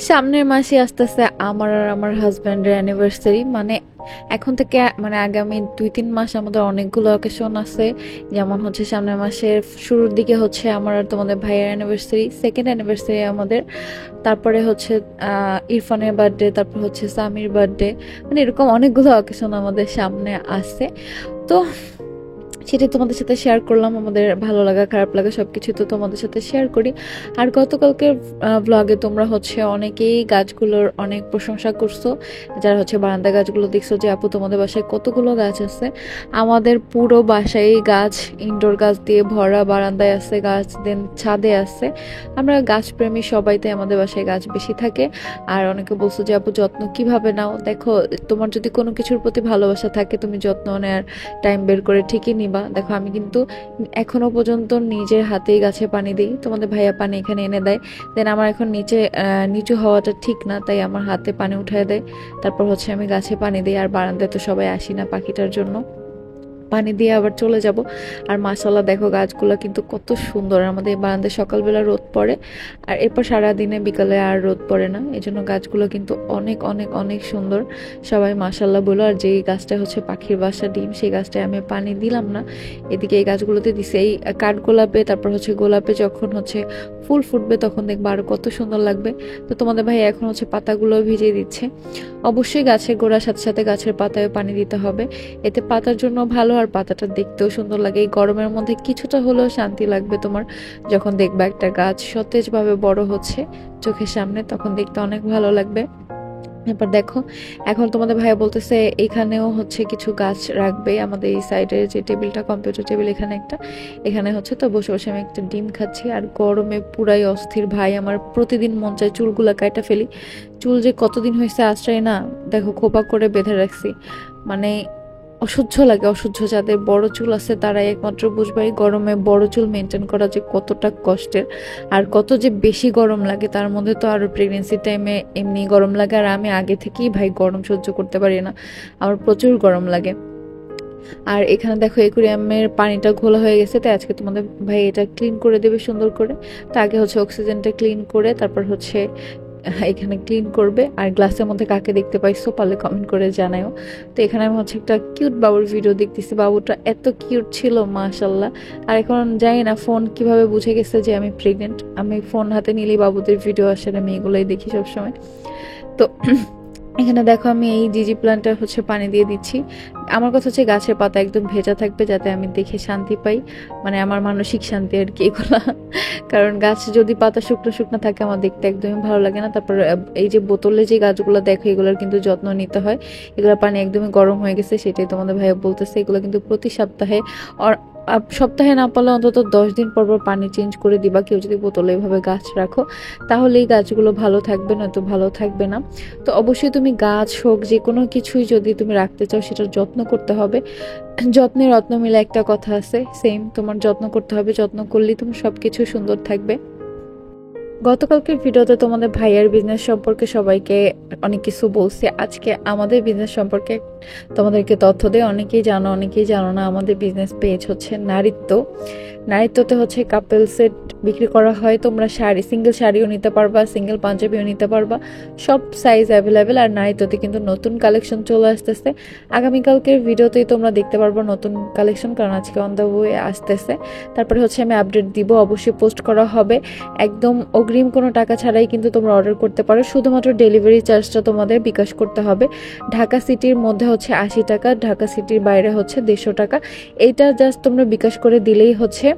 সামনের মাসে আসতেছে আমার আর আমার হাজব্যান্ডের অ্যানিভার্সারি। মানে এখন থেকে মানে আগামী 2-3 মাস আমাদের অনেকগুলো অকেশন আছে। যেমন হচ্ছে সামনের মাসের শুরুর দিকে হচ্ছে আমার আর তোমাদের ভাইয়ের অ্যানিভার্সারি, সেকেন্ড অ্যানিভার্সারি আমাদের। তারপরে হচ্ছে ইরফানের বার্থডে, তারপর হচ্ছে সামির বার্থডে। মানে এরকম অনেকগুলো অকেশন আমাদের সামনে আছে। তো সেটাই তোমাদের সাথে শেয়ার করলাম। আমাদের ভালো লাগা খারাপ লাগা সবকিছু তো তোমাদের সাথে শেয়ার করি। আর গতকালকের ব্লগে তোমরা হচ্ছে অনেকেই গাছগুলোর অনেক প্রশংসা করছো, যারা হচ্ছে বারান্দা গাছগুলো দেখছো যে আপু তোমাদের বাসায় কতগুলো গাছ আছে। আমাদের পুরো বাসায় গাছ, ইনডোর গাছ দিয়ে ভরা, বারান্দায় আছে গাছ, দেন ছাদে আছে। আমরা গাছপ্রেমী সবাই, তাই আমাদের বাসায় গাছ বেশি থাকে। আর অনেকে বলছো যে আপু যত্ন কিভাবে নাও। দেখো, তোমার যদি কোনো কিছুর প্রতি ভালোবাসা থাকে তুমি যত্ন নেওয়ার টাইম বের করে ঠিকই নিবা। দেখো, আমি কিন্তু এখনো পর্যন্ত নিজের হাতেই গাছে পানি দিই। তোমাদের ভাইয়া পানি এখানে এনে দেয়। দেন আমার এখন নিচু হওয়াটা ঠিক না, তাই আমার হাতে পানি উঠায় দেয়। তারপর হচ্ছে আমি গাছে পানি দিই। আর বারান্দায় তো সবাই আসি না পাখিটার জন্য, পানি দিয়ে আবার চলে যাব। আর মাশাআল্লাহ দেখো গাছগুলো কিন্তু কত সুন্দর। আমাদের বারান্দায় সকালবেলা রোদ পড়ে, আর এরপর সারাদিনে বিকালে আর রোদ পড়ে না, এই জন্য গাছগুলো কিন্তু অনেক অনেক অনেক সুন্দর। সবাই মাশাআল্লাহ বলো। আর যেই গাছটা হচ্ছে পাখির বাসা, ডিম, সেই গাছটায় আমি পানি দিলাম না, এদিকে এই গাছগুলোতে দিছে। এই কাঠগোলাপে, তারপর হচ্ছে গোলাপে যখন হচ্ছে ফুল ফুটবে তখন দেখবে আরো কত সুন্দর লাগবে। তো তোমাদের ভাই এখন হচ্ছে পাতাগুলো ভিজিয়ে দিচ্ছে। অবশ্যই গাছের গোড়ার সাথে সাথে গাছের পাতায় পানি দিতে হবে, এতে পাতার জন্য ভালো আর পাতাটা দেখতেও সুন্দর লাগে। এই গরমের মধ্যে কিছুটা হলেও শান্তি লাগবে তোমার যখন দেখবা একটা গাছ সতেজভাবে বড় হচ্ছে চোখের সামনে, তখন দেখতে অনেক ভালো লাগবে। এরপর দেখো, এখন তোমাদের ভাইয়া বলতেছে এখানেও হচ্ছে কিছু গাছ রাখবে। আমাদের এই সাইডের যে টেবিলটা, কম্পিউটার টেবিল, এখানে একটা, এখানে হচ্ছে। তো বসে বসে আমি একটা ডিম খাচ্ছি। আর গরমে পুরাই অস্থির ভাই, আমার প্রতিদিন মন চায় চুলগুলা কাইটা ফেলি। চুল যে কতদিন হয়েছে আশ্রয় না, দেখো খোপা করে বেঁধে রাখছি। মানে অসহ্য লাগে, অসহ্য। যাদের বড় চুল আছে তারাই একমাত্র বুঝবে এই গরমে বড় চুল মেনটেন করা যে কতটা কষ্টের, আর কত যে বেশি গরম লাগে। তার মধ্যে তো আরো প্রেগনেন্সি টাইমে এমনি গরম লাগে। আর আমি আগে থেকেই ভাই গরম সহ্য করতে পারি না, আমার প্রচুর গরম লাগে। আর এখানে দেখো একুরিয়ামের পানিটা ঘোলা হয়ে গেছে, তাই আজকে তোমাদের ভাই এটা ক্লিন করে দেবে সুন্দর করে। তো আগে হচ্ছে অক্সিজেনটা ক্লিন করে তারপর হচ্ছে এখানে ক্লিন করবে। আর গ্লাসের মধ্যে কাকে দেখতে পাইছো পারলে কমেন্ট করে জানাও। তো এখানে আমি হচ্ছে একটা কিউট বাবুর ভিডিও দেখতেছি। বাবুটা এত কিউট ছিল মাশাল্লাহ। আর এখন জানি না ফোন কিভাবে বুঝে গেছে যে আমি প্রেগনেন্ট। আমি ফোন হাতে নিলেই বাবুদের ভিডিও আসে, আমি এগুলোই দেখি সবসময়। তো এখানে দেখো আমি এই জিজি প্ল্যান্টটা হচ্ছে পানি দিয়ে দিচ্ছি। আমার কথা হচ্ছে গাছের পাতা একদম ভেজা থাকবে যাতে আমি দেখে শান্তি পাই, মানে আমার মানসিক শান্তি আর কি এগুলা। কারণ গাছ যদি পাতা শুকনো শুকনো থাকে আমার দেখতে একদমই ভালো লাগে না। তারপর এই যে বোতলে যে গাছগুলো দেখো এগুলোর কিন্তু যত্ন নিতে হয়। এগুলোর পানি একদমই গরম হয়ে গেছে, সেটাই তোমাদের ভাইয়া বলতেছে। এগুলো কিন্তু প্রতি সপ্তাহে, সপ্তাহে না পারলে অন্তত 10 দিন পর পর পানি চেঞ্জ করে দিবা। কেউ যদি বোতলে এভাবে গাছ রাখো তাহলে এই গাছগুলো ভালো থাকবে, নয়তো ভালো থাকবে না। তো অবশ্যই তুমি গাছ হোক যে কোনো কিছুই যদি তুমি রাখতে চাও সেটার যত্ন করতে হবে। যত্নে রত্ন মিলে একটা কথা আছে, সেম তোমার যত্ন করতে হবে। যত্ন করলেই তোমার সবকিছু সুন্দর থাকবে। গতকালকের ভিডিওতে তোমাদের ভাইয়ার বিজনেস সম্পর্কে সবাইকে অনেক কিছু বলছি। আজকে আমাদের বিজনেস সম্পর্কে তোমাদেরকে তথ্য দেয়। অনেকেই জানো, অনেকেই জানো না। আমাদের বিজনেস পেজ হচ্ছে নারীত্ব। নারীত্বতে হচ্ছে কাপেল সেট বিক্রি করা হয়। তোমরা শাড়ি, সিঙ্গেল শাড়িও নিতে পারবা, সিঙ্গেল পাঞ্জাবিও নিতে পারবা, সব সাইজ অ্যাভেলেবেল। আর নারীত্বতে কিন্তু নতুন কালেকশন চলে আসতেছে। আগামীকালকের ভিডিওতেই তোমরা দেখতে পারবো নতুন কালেকশন, কারণ আজকে অন দ্য ওয়ে আসতেছে। তারপরে হচ্ছে আমি আপডেট দিব, অবশ্যই পোস্ট করা হবে। একদম অগ্রিম কোনো টাকা ছাড়াই কিন্তু তোমরা অর্ডার করতে পারো। শুধুমাত্র ডেলিভারি চার্জটা তোমাদের বিকাশ করতে হবে। ঢাকা সিটির মধ্যে হচ্ছে 80 টাকা, ঢাকা সিটির বাইরে হচ্ছে 150 টাকা। এইটা জাস্ট তোমরা বিকাশ করে দিলেই হচ্ছে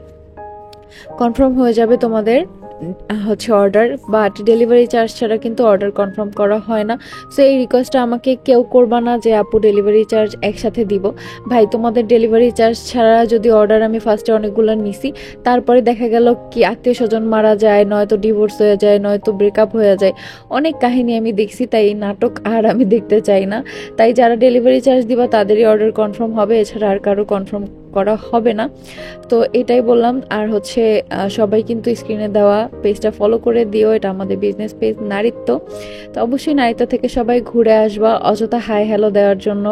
কনফার্ম হয়ে যাবে তোমাদের হচ্ছে অর্ডার। বাট ডেলিভারি চার্জ ছাড়া কিন্তু অর্ডার কনফার্ম করা হয় না। সো এই রিকোয়েস্টটা আমাকে কেউ করবা না যে আপু ডেলিভারি চার্জ একসাথে দিব। ভাই, তোমাদের ডেলিভারি চার্জ ছাড়া যদি অর্ডার আমি ফার্স্টে অনেকগুলো নিছি, তারপরে দেখা গেল কি আত্মীয় স্বজন মারা যায়, নয়তো ডিভোর্স হয়ে যায়, নয়তো ব্রেকআপ হয়ে যায়, অনেক কাহিনী আমি দেখছি। তাই এই নাটক আর আমি দেখতে চাই না। তাই যারা ডেলিভারি চার্জ দিবা তাদেরই অর্ডার কনফার্ম হবে, এছাড়া আর কারো কনফার্ম করা হবে না। তো এটাই বললাম। আর হচ্ছে সবাই কিন্তু স্ক্রিনে দেওয়া পেজটা ফলো করে দিও, এটা আমাদের বিজনেস পেজ নারীত্ব। তো অবশ্যই নারীত্ব থেকে সবাই ঘুরে আসবা, অযথা হাই হ্যালো দেওয়ার জন্য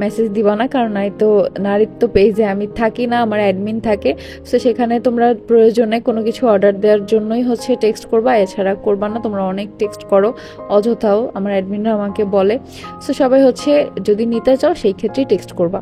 মেসেজ দিবা না, কারণ নারীত্ব পেজে আমি থাকি না, আমার অ্যাডমিন থাকে। সো সেখানে তোমরা প্রয়োজনে কোনো কিছু অর্ডার দেওয়ার জন্যই হচ্ছে টেক্সট করবা, এছাড়া করবা না। তোমরা অনেক টেক্সট করো অযথাও, আমার অ্যাডমিনরা আমাকে বলে। সো সবাই হচ্ছে যদি নিতে চাও সেই ক্ষেত্রেই টেক্সট করবা।